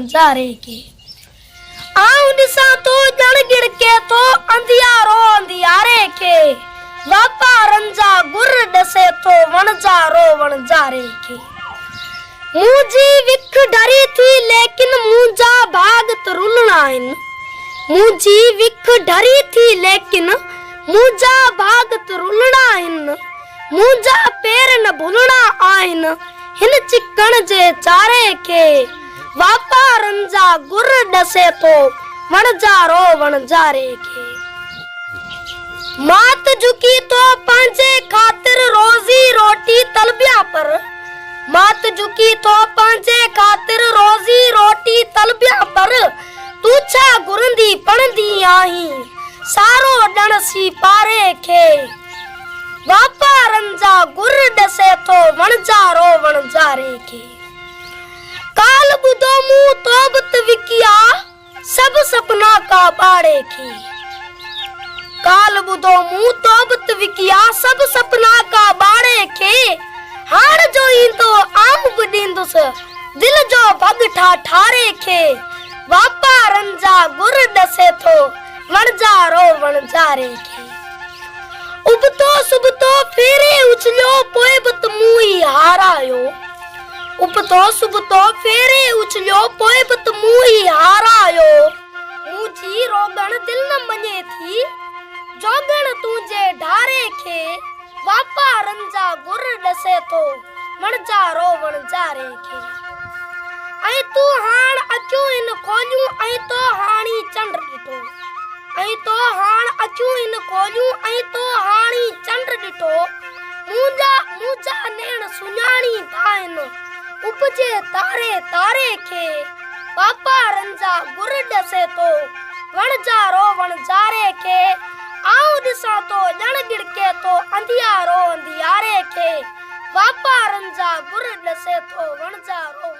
वणजारे के आऊं दिसा तो जण गिड़ के तो अंधियारो अंधियारे के वापा रंजा गुर दसे तो वणजारो वणजारे के मुझी विख डरी थी लेकिन मुझा भागत रुलना इन मुझी विख डरी थी लेकिन मुझा भागत रुलना इन मुझा पैर न भूलना आइन हिन चिकन जे चारे के वापा रंजा गुर दसे तो वणजारो वणजारे के मात झुकी तो पंजे खातिर रोजी रोटी तलबिया पर मात झुकी तो पंजे खातिर रोजी रोटी तलबिया पर तू छा गुरंदी पणदी आही सारो डणसी पारे के वापा रंजा गुर दसे तो वणजारो वणजारे के काल बुधो मु तोबत विकिया सब सपना का बाड़े के काल बुधो मु तोबत विकिया सब सपना का बाड़े के हाण जो इंदो आम बुदींदुस दिल जो भगठा ठारे के वापा रंजा गुर दसे तो वणजारो वणजारे के उबतो सुबतो फेरे उछलो पोए बत मुई हारायो उबतो सुबतो फेरे उछलो पोए बत मुई हारायो मुझी रोगण दिल न मने थी जोगण तुझे ढारे के वापा रंजा गुर दसे तो वणजारो वणजारे के ऐ तू हाण अचू इन खोलू ऐ तो हाणी चंड डिठो ऐ तो हाण अचू इन खोलू ऐ तो हाणी चंड डिठो मुजा मुजा नेण सुञाणी थाइन उपजे तारे तारे के पापा रंजा गुर दसे तो वणजारो वणजारे के आऊं दिसा तो जण गिड़के तो अंधियारो अंधियारे के वापा रंजा गुर दसे तो वणजारो